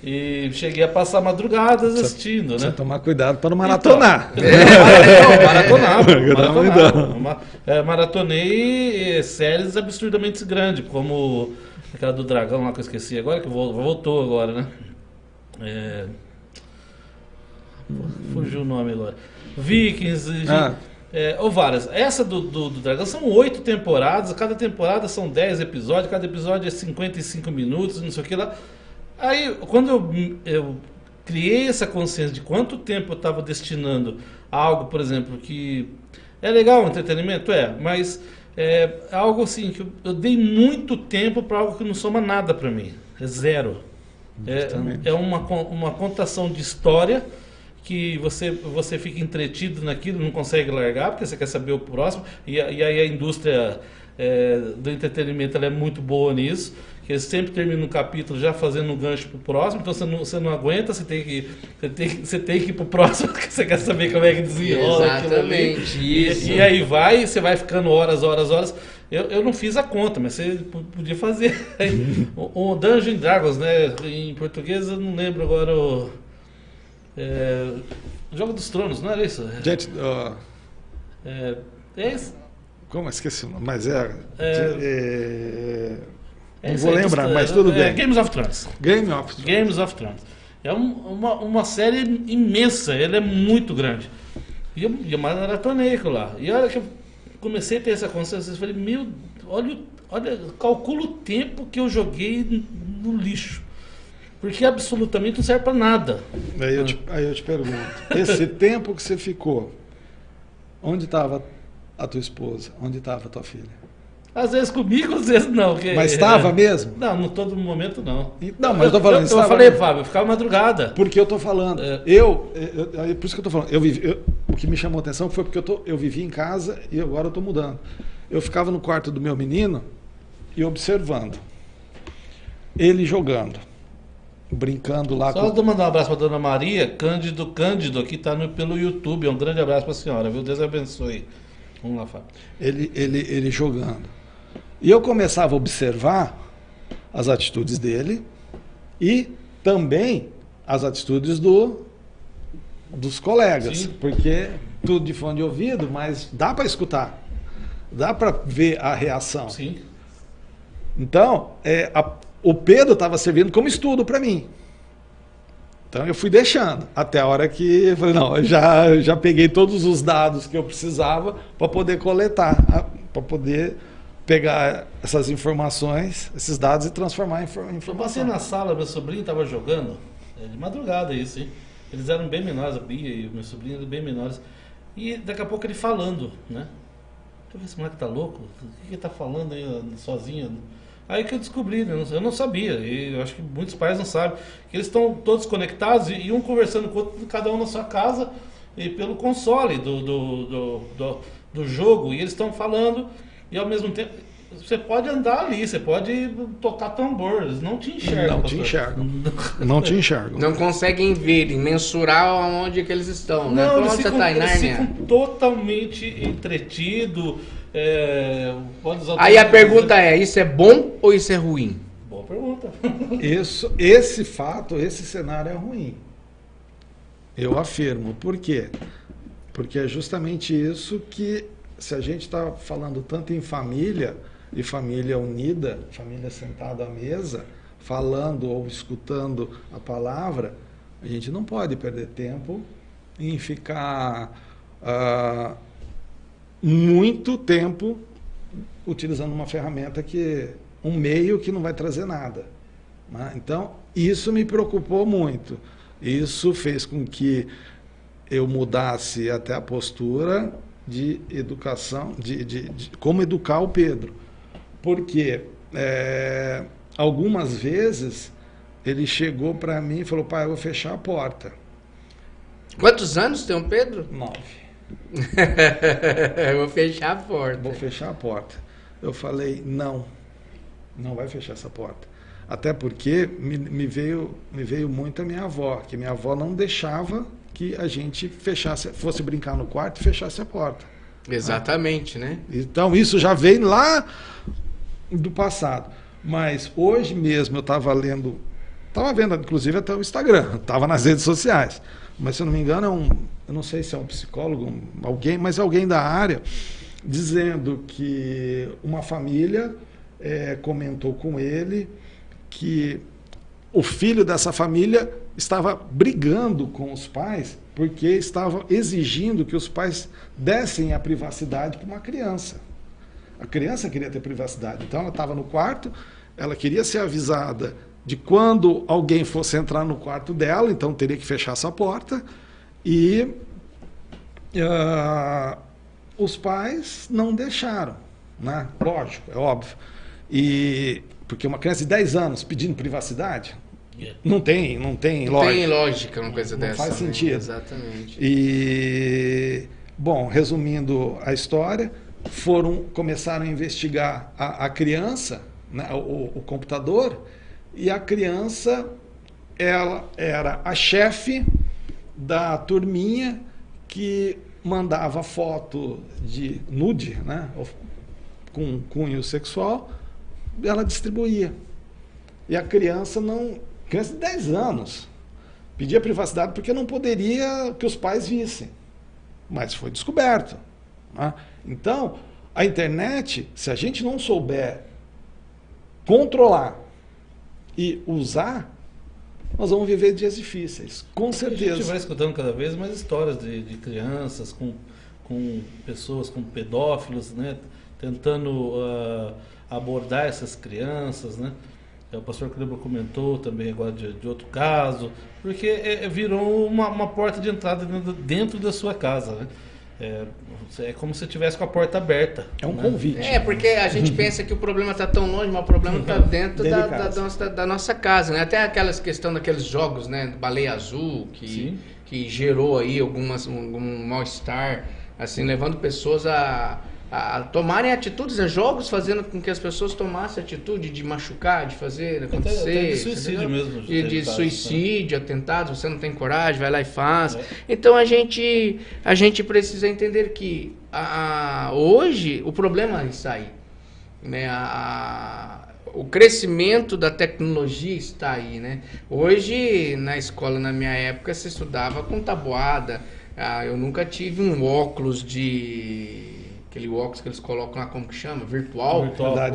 E cheguei a passar madrugadas assistindo, né? Precisa tomar cuidado para não maratonar. Maratonei séries absurdamente grandes, como aquela do dragão lá que eu esqueci agora, que voltou agora, né? Fugiu o nome agora. Vikings, ou várias. Essa do dragão são 8 temporadas, cada temporada são 10 episódios, cada episódio é 55 minutos, não sei o que lá. Aí, quando eu criei essa consciência de quanto tempo eu estava destinando a algo, por exemplo, que é legal o entretenimento, mas é algo assim, que eu dei muito tempo para algo que não soma nada para mim, é zero. É uma contação de história que você fica entretido naquilo, não consegue largar, porque você quer saber o próximo, e aí a indústria do entretenimento ela é muito boa nisso, que eles sempre terminam um capítulo já fazendo um gancho pro próximo, então você não aguenta, você tem que ir pro próximo, porque você quer saber como é que desenrola. Exatamente, isso. E aí você vai ficando horas. Eu não fiz a conta, mas você podia fazer. O Dungeons & Dragons, né? Em português eu não lembro agora o Jogo dos Tronos, não era isso? Gente, esse? como esqueci o nome, mas não Esse vou lembrar, mas tudo bem. Games of Thrones. Games of Thrones. É uma série imensa, ela é muito grande. E eu maratonei aquilo lá. E a hora que eu comecei a ter essa consciência, eu falei, olha, calcula o tempo que eu joguei no lixo. Porque absolutamente não serve para nada. Aí eu te pergunto, esse tempo que você ficou, onde estava a tua esposa? Onde estava a tua filha? Às vezes comigo, às vezes não. Mas estava mesmo? Não, no todo momento não. Não, mas eu tô falando. Eu falei, Fábio, eu ficava madrugada. Porque eu tô falando. Por isso que eu tô falando. O que me chamou a atenção foi porque eu vivi em casa e agora eu tô mudando. Eu ficava no quarto do meu menino e observando. Ele jogando. Brincando lá. Só mandar um abraço para dona Maria Cândido, que está pelo YouTube. Um grande abraço para a senhora, viu? Deus abençoe. Vamos lá, Fábio. Ele jogando. E eu começava a observar as atitudes dele e também as atitudes dos colegas. Sim. Porque tudo de fone de ouvido, mas dá para escutar. Dá para ver a reação. Sim. Então, o Pedro estava servindo como estudo para mim. Então eu fui deixando, até a hora que eu falei, não, eu já peguei todos os dados que eu precisava para poder coletar, para poder pegar essas informações, esses dados e transformar em informação. Eu passei na sala, meu sobrinho estava jogando, de madrugada isso, hein? Eles eram bem menores, a Bia e o meu sobrinho eram bem menores, e daqui a pouco ele falando, né? Deixa eu ver se esse moleque tá louco, o que ele tá falando aí sozinho? Aí que eu descobri, né? Eu não sabia, e eu acho que muitos pais não sabem, que eles estão todos conectados e um conversando com o outro, cada um na sua casa, e pelo console do jogo, e eles estão falando, e ao mesmo tempo, você pode andar ali, você pode tocar tambor, eles não te enxergam. Não te enxergam. Não conseguem ver e mensurar onde que eles estão, né? Não, eles ficam totalmente entretidos. Aí a pergunta é, isso é bom ou isso é ruim? Boa pergunta. Esse cenário é ruim. Eu afirmo. Por quê? Porque é justamente isso que, se a gente está falando tanto em família, e família unida, família sentada à mesa, falando ou escutando a palavra, a gente não pode perder tempo em ficar muito tempo utilizando uma ferramenta um meio que não vai trazer nada, né? Então, isso me preocupou muito. Isso fez com que eu mudasse até a postura de educação, de como educar o Pedro. Porque algumas vezes ele chegou para mim e falou, pai, eu vou fechar a porta. Quantos anos tem o Pedro? 9. Eu vou fechar a porta. Vou fechar a porta. Eu falei, não vai fechar essa porta. Até porque me veio muito a minha avó, que minha avó não deixava que a gente fosse brincar no quarto e fechasse a porta. Exatamente, né? Então isso já veio lá do passado. Mas hoje mesmo eu estava lendo estava vendo, inclusive, até o Instagram, estava nas redes sociais. Mas, se eu não me engano, eu não sei se é um psicólogo, mas alguém da área, dizendo que uma família comentou com ele que o filho dessa família estava brigando com os pais porque estava exigindo que os pais dessem a privacidade para uma criança. A criança queria ter privacidade, então ela estava no quarto, ela queria ser avisada de quando alguém fosse entrar no quarto dela, então teria que fechar essa porta, e os pais não deixaram, né? Lógico, é óbvio. Porque uma criança de 10 anos pedindo privacidade, não tem lógica. Não tem lógica uma coisa dessa. Não faz sentido. Exatamente. Bom, resumindo a história, começaram a investigar a criança, né, o computador, e a criança, ela era a chefe da turminha que mandava foto de nude, né, com cunho sexual, ela distribuía. E a criança criança de 10 anos, pedia privacidade porque não poderia que os pais vissem. Mas foi descoberto, né? Então, a internet, se a gente não souber controlar e usar, nós vamos viver dias difíceis, com certeza. A gente vai escutando cada vez mais histórias de crianças com pessoas, com pedófilos, né, tentando abordar essas crianças, né? O pastor Kleber comentou também agora de outro caso, porque virou uma porta de entrada dentro da sua casa, né? É como se estivesse com a porta aberta. É um convite. Porque a gente pensa que o problema está tão longe, mas o problema está dentro da nossa casa, né? Até aquelas questão daqueles jogos, né? Baleia Azul, que gerou aí algum mal-estar, assim, levando pessoas a tomarem atitudes, jogos fazendo com que as pessoas tomassem atitude de machucar, de fazer acontecer. Até de suicídio mesmo. De suicídio, atentados, você não tem coragem, vai lá e faz. Então a gente precisa entender que hoje o problema está aí. Né? O crescimento da tecnologia está aí. Né? Hoje, na escola, na minha época, se estudava com tabuada. Eu nunca tive um óculos aquele óculos que eles colocam lá, como que chama? Virtual.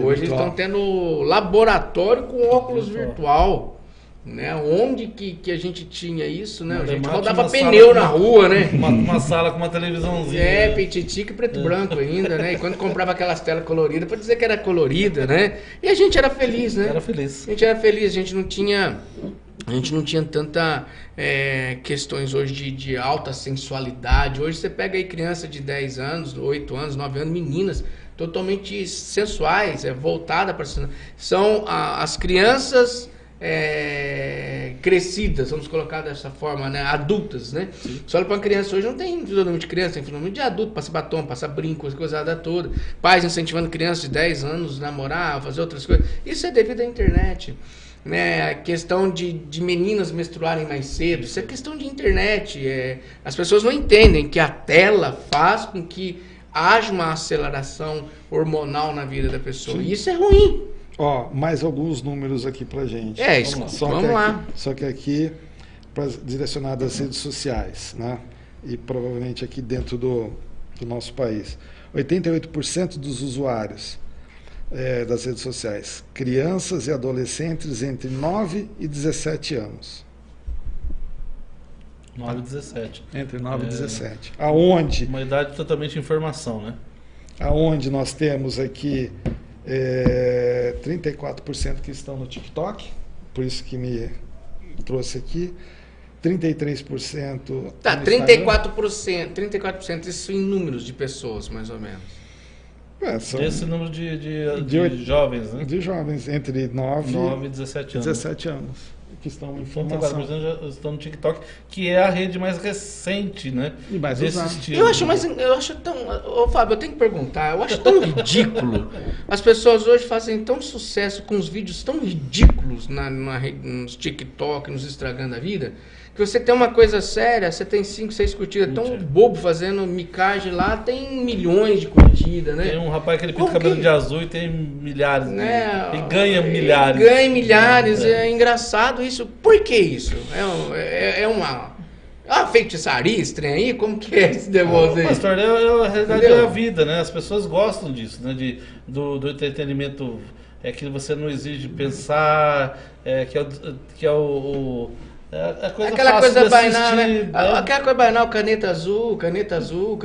Hoje eles estão tendo laboratório com óculos virtual. Né? Onde que a gente tinha isso, né? A gente rodava pneu na rua, né? Uma sala com uma televisãozinha. Petitico e preto e branco ainda, né? E quando comprava aquelas telas coloridas, para dizer que era colorida, né? E a gente era feliz, né? Era feliz. A gente era feliz, a gente não tinha tanta questões hoje de alta sensualidade. Hoje você pega aí criança de 10 anos, 8 anos, 9 anos, meninas totalmente sensuais, voltada para... São as crianças crescidas, vamos colocar dessa forma, né? Adultas, né? Sim. Você olha para uma criança hoje, não tem fenômeno de criança, tem fenômeno de adulto, passa batom, passa brinco, as coisas toda. Pais incentivando crianças de 10 anos a namorar, a fazer outras coisas. Isso é devido à internet. Né, a questão de meninas menstruarem mais cedo, isso é questão de internet. As pessoas não entendem que a tela faz com que haja uma aceleração hormonal na vida da pessoa. Sim. E isso é ruim. Mais alguns números aqui pra gente. Vamos lá. Só que aqui direcionado às redes sociais, né? E provavelmente aqui dentro do nosso país. 88% dos usuários das redes sociais, crianças e adolescentes entre 9 e 17 anos. 9 e 17. Entre 9 e 17. Aonde? Uma idade totalmente de informação, né? Aonde nós temos aqui 34% que estão no TikTok, por isso que me trouxe aqui. 33%. Tá, 34%, isso em números de pessoas, mais ou menos. Esse número de jovens, né? De jovens, entre 9 e 17 anos. 17 anos, que estão em informação. 34% já estão no TikTok, que é a rede mais recente, né? E mais usada. Eu acho tão... Fábio, eu tenho que perguntar, eu acho tão ridículo. As pessoas hoje fazem tão sucesso com os vídeos tão ridículos nos TikTok, nos estragando a vida, que você tem uma coisa séria, você tem 5, 6 curtidas, tão bobo fazendo micagem lá, tem milhões de curtidas, né? Tem um rapaz que ele pinta o cabelo de azul e tem milhares, né? E ganha milhares. Ganha milhares, é engraçado isso. isso, por que isso? É uma feitiçaria estranha aí? Como que é esse negócio aí? Pastor, a realidade é a vida, né? As pessoas gostam disso, né? Do entretenimento que você não exige pensar, que é a coisa aquela fácil coisa de banal, assistir, né? Aquela coisa banal, caneta azul, virou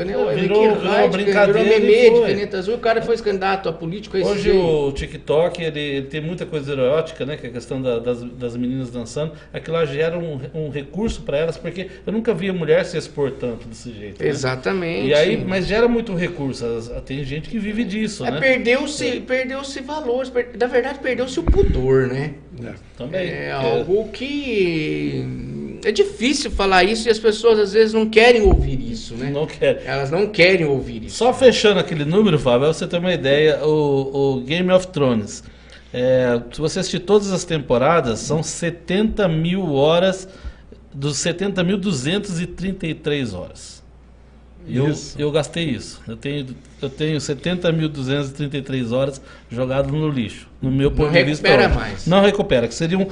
brincadeira virou meme e de foi. caneta azul, o cara foi candidato a político. Hoje o TikTok, ele tem muita coisa erótica, né? Que é a questão das meninas dançando. Aquilo lá gera um recurso para elas, porque eu nunca vi a mulher se expor tanto desse jeito. Né? Exatamente. E aí, mas gera muito recurso. Tem gente que vive disso, né? Perdeu-se valores, na verdade perdeu-se o pudor, né? Também. É algo que é difícil falar isso e as pessoas às vezes não querem ouvir isso, né? Não quer. Elas não querem ouvir isso. Só fechando aquele número, Fábio, pra você ter uma ideia, o Game of Thrones. Se você assistir todas as temporadas, são 70 mil horas, dos 70.233 horas. Eu gastei isso. Eu tenho 70.233 horas jogado no lixo. No meu ponto de vista. Não recupera mais. Não recupera, que seriam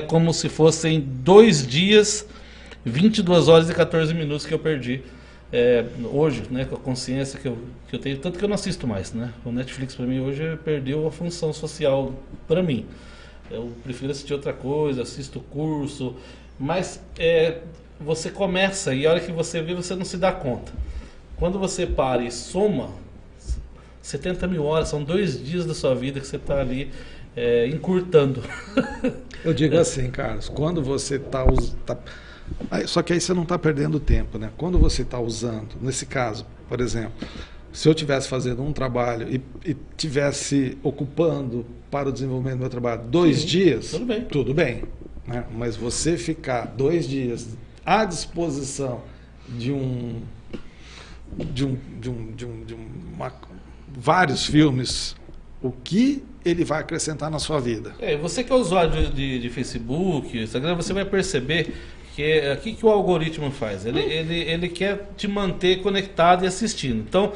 como se fossem 2 dias, 22 horas e 14 minutos que eu perdi. Hoje, né, com a consciência que eu tenho, tanto que eu não assisto mais, né? O Netflix para mim hoje perdeu a função social para mim. Eu prefiro assistir outra coisa, assisto curso, mas você começa e a hora que você vê, você não se dá conta. Quando você para e soma 70 mil horas, são 2 dias da sua vida que você está ali encurtando. Eu digo assim, Carlos, quando você só que aí você não está perdendo tempo, né? Quando você está usando, nesse caso, por exemplo, se eu estivesse fazendo um trabalho e estivesse ocupando para o desenvolvimento do meu trabalho 2 dias, tudo bem, né? Mas você ficar 2 dias à disposição de vários filmes, o que ele vai acrescentar na sua vida? Você que é usuário de Facebook, Instagram, você vai perceber que o algoritmo faz? Ele quer te manter conectado e assistindo. Então,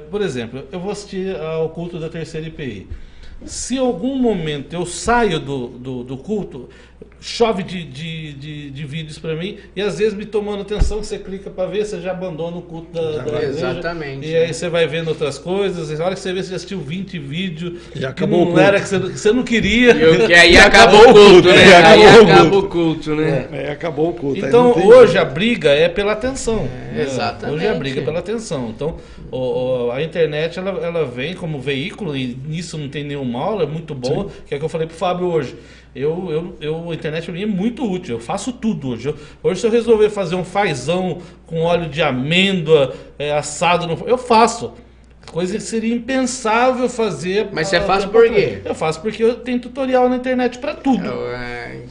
por exemplo, eu vou assistir ao culto da terceira IPI. Se em algum momento eu saio do culto, chove de vídeos para mim, e às vezes me tomando atenção, que você clica para ver, você já abandona o culto da igreja. Exatamente. E aí você vai vendo outras coisas, e a hora que você vê, você já assistiu 20 vídeos, já acabou o culto. Não era que você não queria. E aí acabou o culto, né? Aí acabou o culto, né? Acabou o culto. Então hoje a briga é pela atenção. Exatamente. Hoje a briga é pela atenção. Então a internet ela vem como veículo, e nisso não tem nenhum mal, ela é muito boa, que é o que eu falei pro Fábio hoje. A internet para mim é muito útil, eu faço tudo hoje. Hoje, se eu resolver fazer um fazão com óleo de amêndoa assado, eu faço. Coisa que seria impensável fazer. Mas você faz por quê? Eu faço porque eu tenho tutorial na internet para tudo.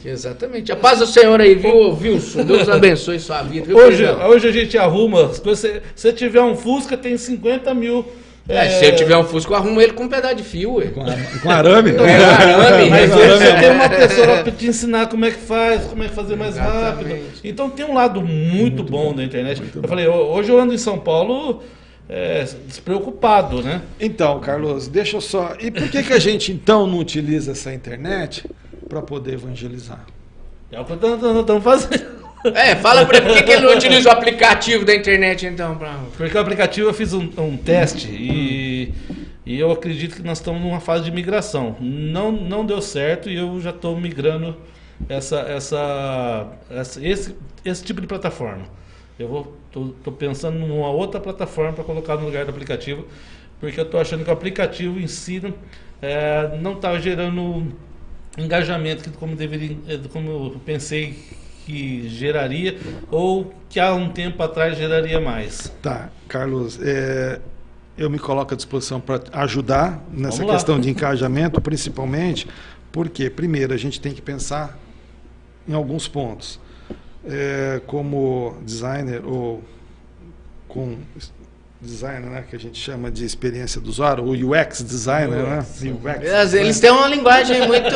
Exatamente. A paz do Senhor aí, viu, Wilson? Deus abençoe sua vida. Viu, hoje a gente arruma as coisas. Se você tiver um Fusca, tem 50 mil. Se eu tiver um Fusca, eu arrumo ele com um pedaço de fio. Com arame? Arame. Mas hoje você tem uma pessoa para te ensinar como é que faz, como é que fazer mais rápido. Então tem um lado muito bom da internet. Eu falei, hoje eu ando em São Paulo despreocupado, né? Então, Carlos, deixa eu só... E por que a gente então não utiliza essa internet para poder evangelizar? É o que estamos fazendo. Fala pra mim, por que ele não utiliza o aplicativo da internet, então? Porque o aplicativo eu fiz um teste e eu acredito que nós estamos numa fase de migração. Não deu certo e eu já estou migrando esse tipo de plataforma. Tô pensando numa outra plataforma para colocar no lugar do aplicativo, porque eu estou achando que o aplicativo em si não está gerando engajamento como eu pensei que geraria, ou que há um tempo atrás geraria mais. Tá, Carlos, eu me coloco à disposição para ajudar nessa questão de engajamento, principalmente porque, primeiro, a gente tem que pensar em alguns pontos. Como designer, ou com designer, né, que a gente chama de experiência do usuário, o UX designer, né? UX, eles têm uma linguagem muito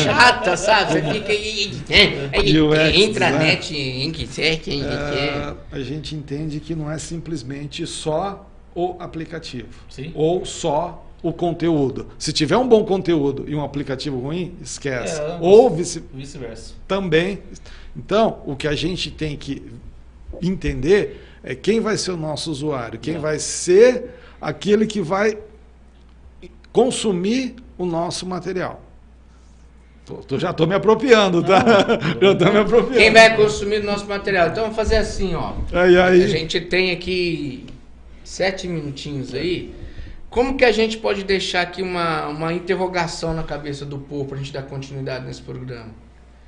chata, sabe? Você fica aí, intranet, em que quer. A gente entende que não é simplesmente só o aplicativo, Sim. ou só o conteúdo. Se tiver um bom conteúdo e um aplicativo ruim, esquece. Ou vice-versa. Também. Então, o que a gente tem que entender é quem vai ser o nosso usuário, quem vai ser aquele que vai consumir o nosso material. Já estou me apropriando, tá? Já estou me apropriando. Quem vai consumir o nosso material? Então, vamos fazer assim, ó. Aí. A gente tem aqui 7 minutinhos aí. Como que a gente pode deixar aqui uma interrogação na cabeça do povo para a gente dar continuidade nesse programa?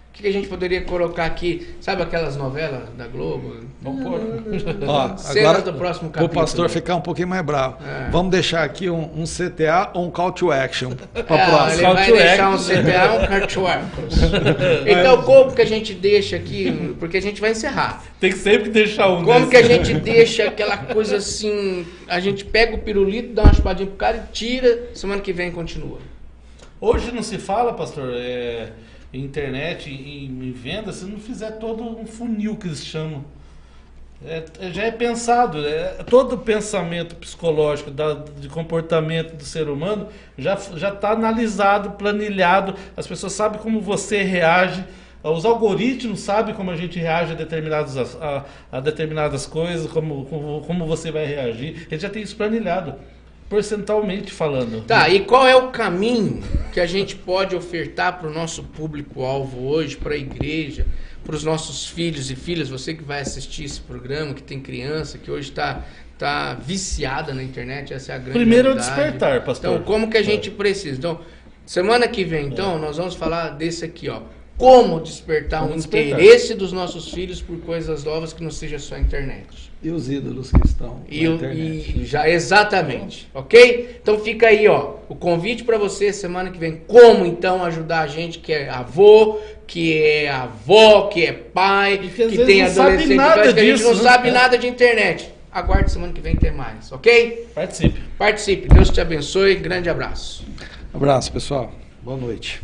O que a gente poderia colocar aqui? Sabe aquelas novelas da Globo? Vamos pôr. Cenas do próximo capítulo. O pastor ficar um pouquinho mais bravo. Vamos deixar aqui um CTA ou um call to action. Ele vai deixar um CTA ou um call to action. Então, como que a gente deixa aqui? Porque a gente vai encerrar. Tem que sempre deixar um. Como que a gente deixa aquela coisa assim? A gente pega o pirulito, dá uma chupadinha pro cara e tira. Semana que vem continua. Hoje não se fala, pastor, internet, em venda, se não fizer todo um funil que eles chamam. Já é pensado, todo o pensamento psicológico de comportamento do ser humano já está analisado, planilhado, as pessoas sabem como você reage, os algoritmos sabem como a gente reage a determinadas coisas, como você vai reagir, ele já tem isso planilhado. Percentualmente falando. Tá, e qual é o caminho que a gente pode ofertar para o nosso público-alvo hoje, para a igreja, para os nossos filhos e filhas, você que vai assistir esse programa, que tem criança, que hoje está viciada na internet, essa é a grande Primeiro novidade. Despertar, pastor. Então, como que a gente precisa? Então, semana que vem, então, nós vamos falar desse aqui, ó. Como despertar interesse dos nossos filhos por coisas novas que não seja só a internet. E os ídolos que estão na internet. Exatamente, ok? Então fica aí, ó, o convite para você semana que vem. Como então ajudar a gente que é avô, que é avó, que é pai, que tem adolescente, que a gente não sabe nada de internet. Aguarde semana que vem ter mais, ok? Participe. Participe. Deus te abençoe. Grande abraço. Abraço, pessoal. Boa noite.